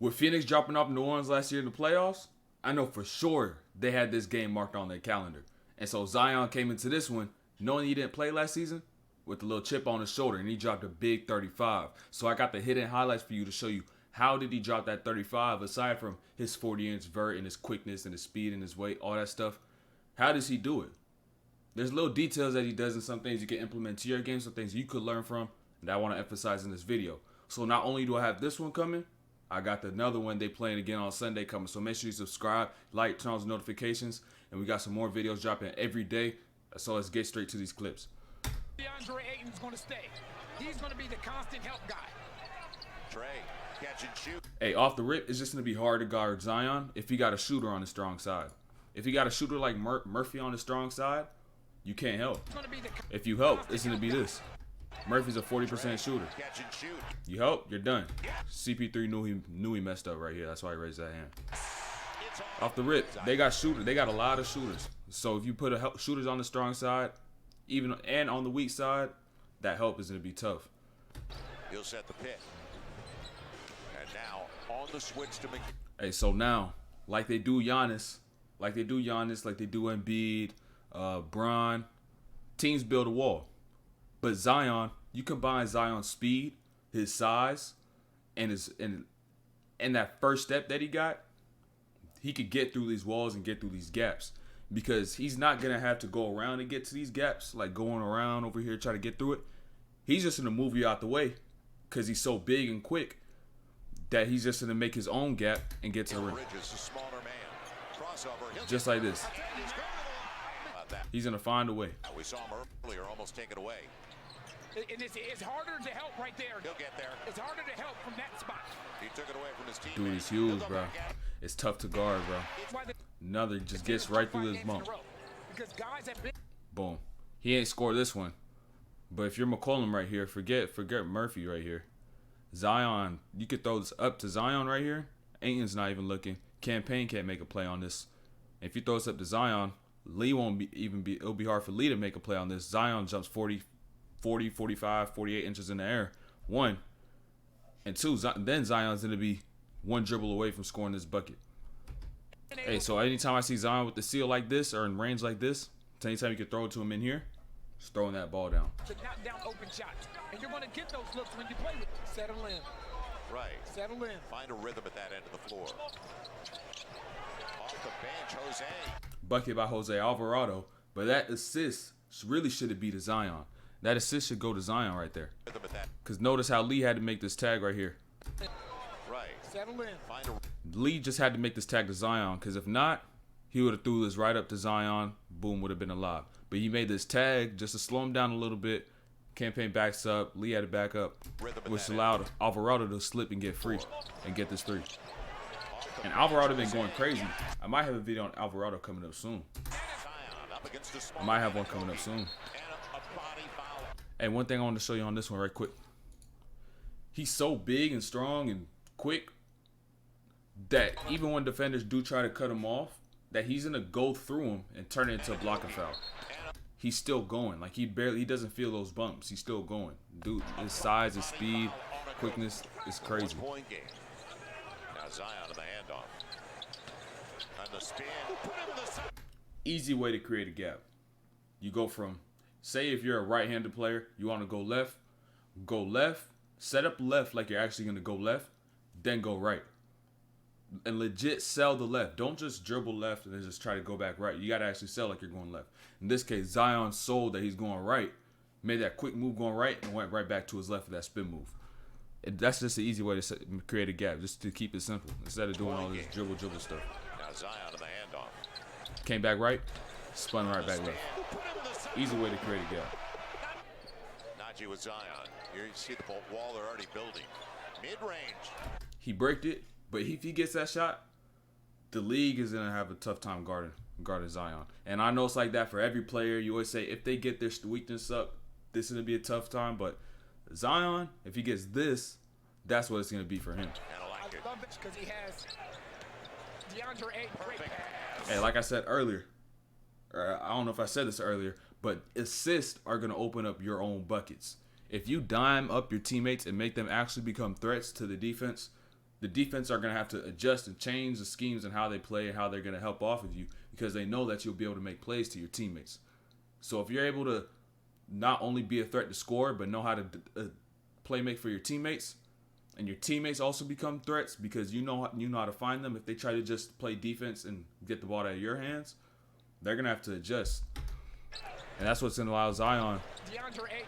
With Phoenix dropping off New Orleans last year in the playoffs, I know for sure they had this game marked on their calendar. And so Zion came into this one knowing he didn't play last season with a little chip on his shoulder, and he dropped a big 35. So I got the hidden highlights for you to show you how did he drop that 35 aside from his 40-inch vert and his quickness and his speed and his weight, all that stuff. How does he do it? There's little details that he does and some things you can implement to your game, some things you could learn from that I want to emphasize in this video. So not only do I have this one coming, I got another one they playing again on Sunday coming. So make sure you subscribe, like, turn on those notifications, and we got some more videos dropping every day. So let's get straight to these clips. DeAndre Ayton's going to stay. He's going to be the constant help guy. Trey, catch and shoot. Hey, off the rip, it's just going to be hard to guard Zion if he got a shooter on the strong side. If he got a shooter like Murphy on the strong side, you can't help. If you help, it's going to be this. Murphy's a 40% shooter. Catch and shoot. You help, you're done. CP3 knew he messed up right here. That's why he raised that hand. Off the rip, they got shooters. They got a lot of shooters. So if you put shooters on the strong side, even and on the weak side, that help is going to be tough. He'll set the pick. And now on the switch to Hey, so now, like they do Giannis, like they do Embiid, Bron, teams build a wall. But Zion, you combine Zion's speed, his size, and that first step that he got, he could get through these walls and get through these gaps. Because he's not going to have to go around and get to these gaps, like going around over here trying to get through it. He's just going to move you out the way because he's so big and quick that he's just going to make his own gap and get to the rim. Just like this. He's going to find a way. We saw him earlier almost take it away. And it's harder to help right there. He'll get there. It's harder to help from that spot. He took it away from his team. Dude, he's huge, bro. It's tough to guard, bro. Another just gets right through this bump. Boom. He ain't scored this one. But if you're McCollum right here, forget Murphy right here. Zion, you could throw this up to Zion right here. Ayton's not even looking. Campaign can't make a play on this. If you throw this up to Zion, Lee won't even be. It'll be hard for Lee to make a play on this. Zion jumps 40, 45, 48 inches in the air. One. And two, then Zion's going to be one dribble away from scoring this bucket. Hey, so anytime I see Zion with the seal like this or in range like this, anytime you can throw it to him in here, just throwing that ball down. To knock down open shots. And you're going to get those looks when you play with it. Settle in. Right. Settle in. Find a rhythm at that end of the floor. Off the bench, Jose. Bucket by Jose Alvarado. But that assist really should be to Zion. That assist should go to Zion right there. Because notice how Lee had to make this tag right here. Right. Settle in. Lee just had to make this tag to Zion, because if not, he would have threw this right up to Zion. Boom, would have been a lob. But he made this tag just to slow him down a little bit. Campaign backs up. Lee had to back up, which allowed Alvarado to slip and get free and get this three. And Alvarado been going crazy. I might have a video on Alvarado coming up soon. I might have one coming up soon. Hey, one thing I want to show you on this one right quick. He's so big and strong and quick that even when defenders do try to cut him off, that he's going to go through him and turn it into a blocking foul. He's still going. Like, he doesn't feel those bumps. He's still going. Dude, his size, his speed, quickness is crazy. Now Zion to the handoff. And the spin. Easy way to create a gap. You go from, say if you're a right-handed player, you want to go left, set up left like you're actually going to go left, then go right. And legit sell the left. Don't just dribble left and then just try to go back right. You got to actually sell like you're going left. In this case, Zion sold that he's going right, made that quick move going right, and went right back to his left for that spin move. That's just an easy way to create a gap, just to keep it simple, instead of doing all this dribble stuff. Now Zion to the handoff. Came back right, spun right back left. Easy way to create a gap. Najee with Zion. Here you see the wall they're already building. Mid-range. He braked it, but if he gets that shot, the league is going to have a tough time guarding Zion. And I know it's like that for every player. You always say if they get their weakness up, this is going to be a tough time. But Zion, if he gets this, that's what it's going to be for him. I love it because he has DeAndre Ayton. Hey, like I said earlier, or I don't know if I said this earlier, but assists are going to open up your own buckets. If you dime up your teammates and make them actually become threats to the defense, the defense are going to have to adjust and change the schemes and how they play and how they're going to help off of you because they know that you'll be able to make plays to your teammates. So if you're able to not only be a threat to score, but know how to play make for your teammates, and your teammates also become threats because you know how to find them. If they try to just play defense and get the ball out of your hands, they're going to have to adjust. And that's what's going to allow Zion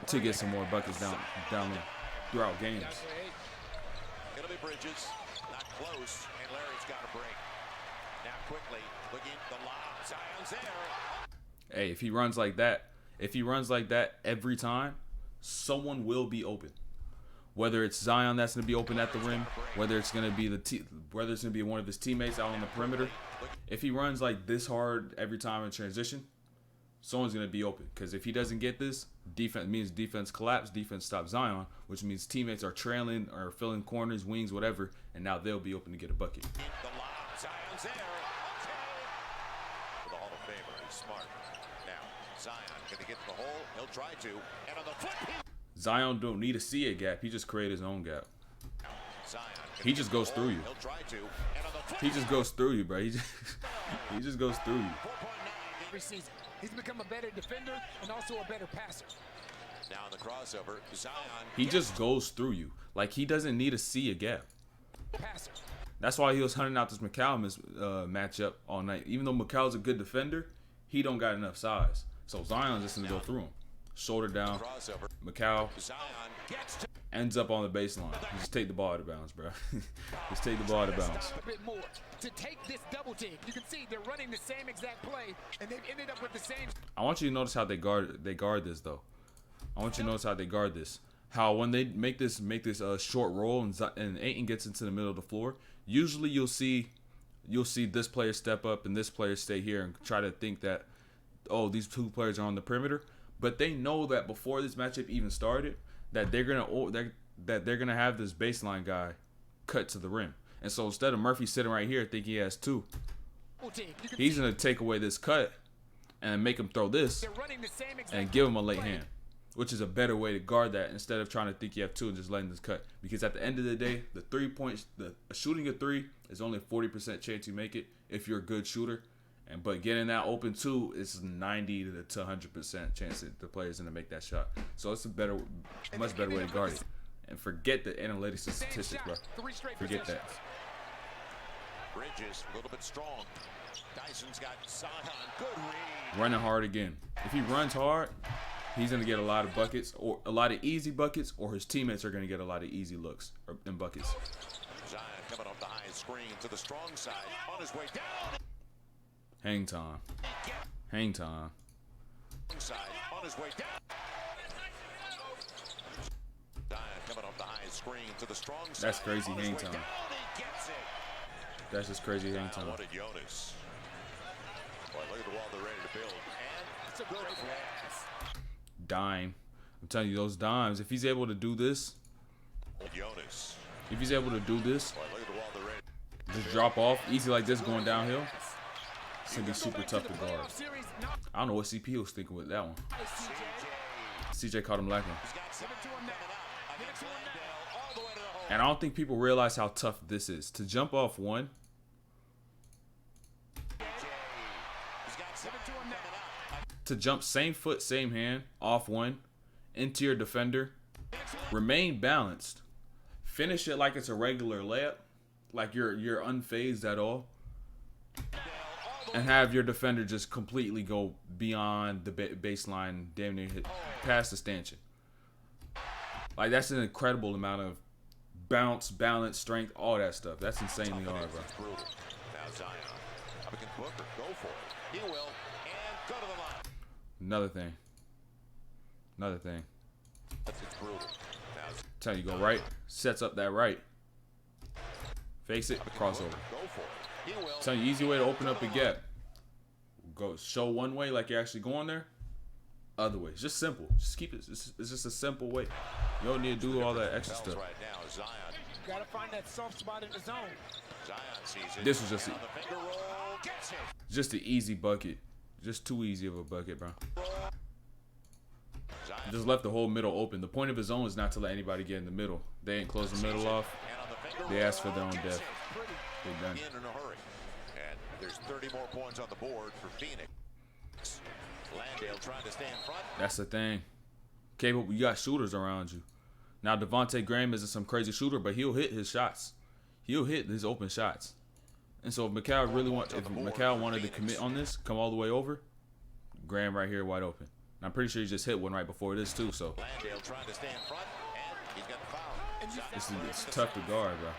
to get some more buckets down throughout games. It'll be Bridges, not close, and Larry's got a break. Now quickly, looking the lob, Zion's there. Hey, if he runs like that every time, someone will be open. Whether it's Zion that's going to be open at the rim, whether it's going to be one of his teammates out on the perimeter. If he runs like this hard every time in transition, someone's going to be open. Because if he doesn't get this, defense collapse, defense stops Zion, which means teammates are trailing or filling corners, wings, whatever, and now they'll be open to get a bucket. The lob, Zion's there. For the Hall of Famer, he's smart. Now, Zion going to get to the hole. He'll try to. And on the flip, Zion don't need to see a gap. He just created his own gap. Zion He just goes through you. He'll try to. And on the flip, He just goes through you, bro. He just goes through you. 4.9 Every season, he's become a better defender and also a better passer. Now in the crossover, Zion. He just goes through you. Like, he doesn't need to see a gap. Passer. That's why he was hunting out this McCallum matchup all night. Even though McCallum's a good defender, he don't got enough size. So Zion's just going to go through him. Shoulder down. Crossover. McCall Zion gets to ends up on the baseline. Just take the ball out of bounds, bro. Just take the ball out of bounds. Stop a bit more to take this double team. You can see they're running the same exact play, and they've ended up with the same. I want you to notice how they guard this though. I want you to notice how they guard this. How when they make this short roll and Ayton gets into the middle of the floor, usually you'll see this player step up and this player stay here and try to think that, oh, these two players are on the perimeter. But they know that before this matchup even started, that they're gonna have this baseline guy cut to the rim. And so instead of Murphy sitting right here thinking he has two, he's gonna take away this cut and make him throw this and give him a late hand, which is a better way to guard that instead of trying to think you have two and just letting this cut. Because at the end of the day, shooting a three is only a 40% chance you make it if you're a good shooter. But getting that open two is 90 to 100% chance that the player's gonna make that shot. So it's much better way to guard it. And forget the analytics and statistics, bro. Forget that. Bridges a little bit strong. Dyson's got Zion. Good read. Running hard again. If he runs hard, he's gonna get a lot of buckets, or a lot of easy buckets, or his teammates are gonna get a lot of easy looks and buckets. Zion coming off the high screen to the strong side on his way down. Hang time. Hang time. Side on his way down. Zion coming off the high screen to the strong side. That's crazy hang time. He gets it. That's just crazy hang time. What a Jonas. Boy, look at the wall they're ready to build. And it's a good pass. Dime. I'm telling you, those dimes, if he's able to do this, Jonas. if he's able to do this, Boy, look at the wall they're ready. just drop off, easy like this going downhill, it's going to be super tough to guard. I don't know what CP was thinking with that one. CJ caught him lacking. And I don't think people realize how tough this is. To jump off one, to jump same foot, same hand, off one, into your defender, remain balanced, finish it like it's a regular layup, like you're unfazed at all, and have your defender just completely go beyond the baseline, damn near hit past the stanchion. Like, that's an incredible amount of bounce, balance, strength, all that stuff. That's insanely hard, bro. Now Zion. Up against Booker. Go for it. He will. And go to the line. Another thing. It's brutal. Now, Tell you, go right, sets up that right. Face it, crossover. go for it. He will. Tell you, easy way to open up a gap. Go show one way like you're actually going there. Other way. It's just simple. Just keep it. It's just a simple way. You don't need to do all that extra stuff. Right now, Zion. You gotta find that soft spot in the zone. Zion sees it. This was just Down the finger roll. Gets it. just an easy bucket. Just too easy of a bucket, bro. Zion. Just left the whole middle open. The point of his zone is not to let anybody get in the middle. They ain't close the middle off. And on the They asked for their own death. They're done. In a hurry. And there's 30 more points on the board for Phoenix. Landale trying to stay in front. That's the thing. Capable, you got shooters around you. Now Devontae Graham isn't some crazy shooter, but he'll hit his shots. He'll hit his open shots. And so if Mikal wanted to commit on this, come all the way over, Graham right here wide open. And I'm pretty sure he just hit one right before this too. So Landale trying to stay in front, and he's got the foul. it's tough to guard, bro.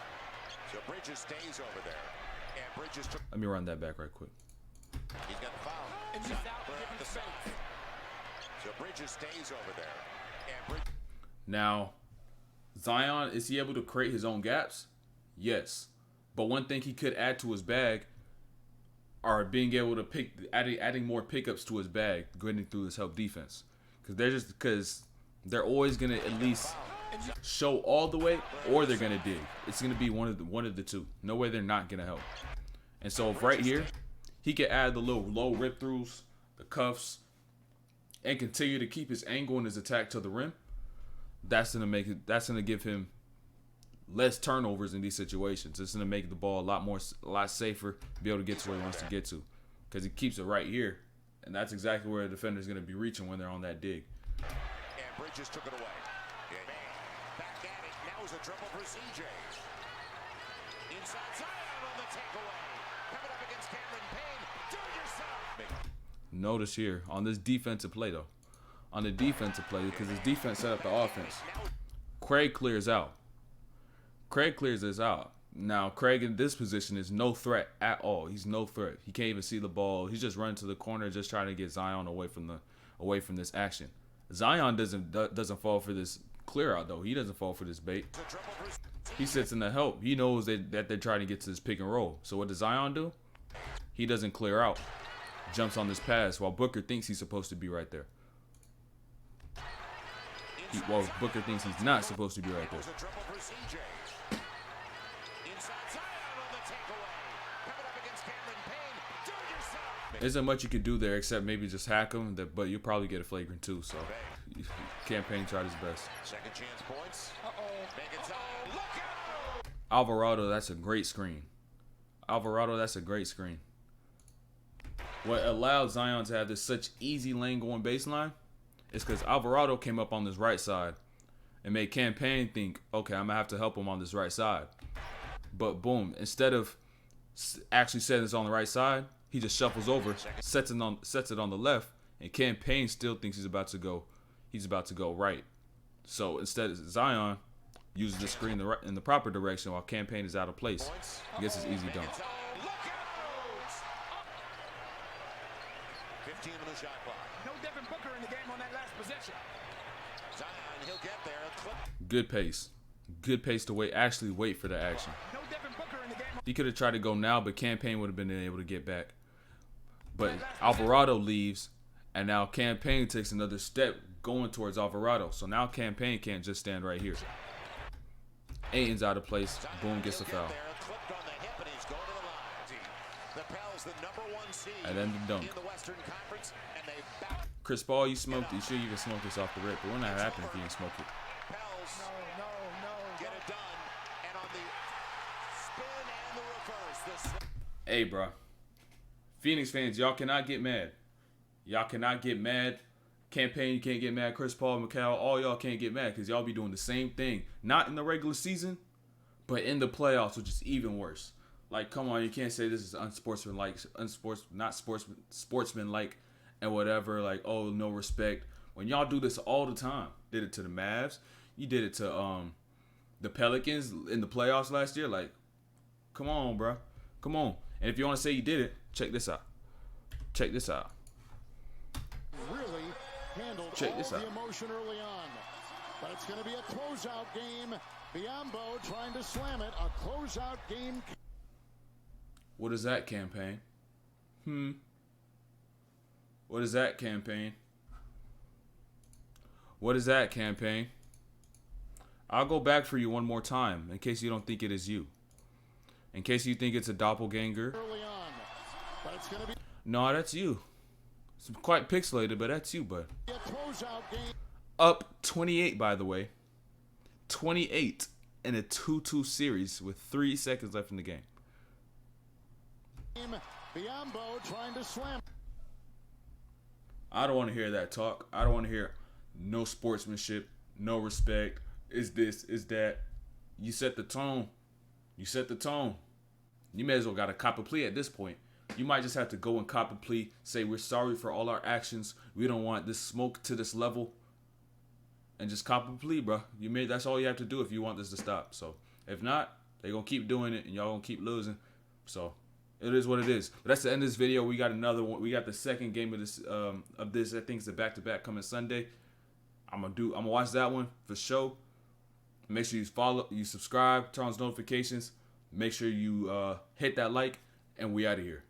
So Bridges stays over there, and Bridges took. Let me run that back right quick. He's got the foul. And he's out giving The space. So Bridges stays over there, and Bridges. Now, Zion, is he able to create his own gaps? Yes. But one thing he could add to his bag are being able to adding more pickups to his bag, getting through his help defense. Because they're always gonna at least show all the way, or they're gonna dig. It's gonna be one of the two. No way they're not gonna help. And so right here, he can add the little low rip throughs, the cuffs, and continue to keep his angle and his attack to the rim. That's gonna give him less turnovers in these situations. It's gonna make the ball a lot safer, be able to get to where he wants to get to, because he keeps it right here, and that's exactly where a defender is gonna be reaching when they're on that dig. And Bridges took it away. Back at it. Now is a dribble for CJ. Inside Zion on the takeaway. Coming up against Cameron Payne. Do it yourself. Notice here on this defensive play though, on the defensive play, because his defense set up the offense. Craig clears out. Craig clears this out. Now Craig in this position is no threat at all. He's no threat. He can't even see the ball. He's just running to the corner, just trying to get Zion away from this action. Zion doesn't fall for this clear out though. He doesn't fall for this bait. He sits in the help. He knows that they're trying to get to this pick and roll. So what does Zion do? He doesn't clear out. Jumps on this pass while Booker thinks he's supposed to be right there. Well, Booker thinks he's not supposed to be right there. Isn't much you could do there except maybe just hack him, but you'll probably get a flagrant too. So, Campaign tried his best. Second chance points. Alvarado, that's a great screen. Alvarado, that's a great screen. What allowed Zion to have this such easy lane going baseline is because Alvarado came up on this right side and made Campaign think, okay, I'm going to have to help him on this right side. But boom, instead of actually setting this on the right side, he just shuffles over, sets it on the left, and Campaign still thinks he's about to go right. So instead, Zion uses the screen in the proper direction while Campaign is out of place. He gets his easy dunk. 15 on the shot clock. No Devin Booker in the game on that last possession. Zion, he'll get there. Good pace. Good pace to wait for the action. No Devin Booker in the game. He could have tried to go now, but Campaign would have been able to get back. But Alvarado leaves, and now Campaign takes another step going towards Alvarado. So now Campaign can't just stand right here. Ayton's out of place. Boom, gets a foul. And then the dunk. Chris Paul, you smoked it. You sure you can smoke this off the rip? But it wouldn't have happened if you didn't smoke it. No. Get it done. And on the spin and the reverse. Hey, bro. Phoenix fans, y'all cannot get mad. Y'all cannot get mad. Campaign, you can't get mad. Chris Paul, Mikal, all y'all can't get mad because y'all be doing the same thing. Not in the regular season, but in the playoffs, which is even worse. Like, come on, you can't say this is unsportsmanlike, sportsmanlike, and whatever. Like, oh, no respect. When y'all do this all the time, did it to the Mavs, you did it to the Pelicans in the playoffs last year. Like, come on, bro, come on. And if you want to say you did it, check this out. Check this out. Really handled Check this all out. the emotion early on, but it's going to be a closeout game. Biombo trying to slam it. A closeout game. What is that, Campaign? What is that, Campaign? What is that, Campaign? I'll go back for you one more time in case you don't think it is you. In case you think it's a doppelganger. Early on, but it's going to be No, that's you. It's quite pixelated, but that's you, bud. a closeout game. Up 28, by the way. 28. in a 2-2 series with 3 seconds left in the game. Biombo trying to slam. I don't want to hear that talk. I don't want to hear no sportsmanship, no respect. Is this, is that. You set the tone. You set the tone. You may as well got to cop a plea at this point. You might just have to go and cop a plea, say we're sorry for all our actions. We don't want this smoke to this level. And just cop a plea, bro. That's all you have to do if you want this to stop. So if not, they're going to keep doing it and y'all going to keep losing. So it is what it is. But that's the end of this video. We got another one. We got the second game of this. I think it's a back-to-back coming Sunday. I'm gonna watch that one for sure. Make sure you subscribe, turn on notifications. Make sure you hit that like, and we out of here.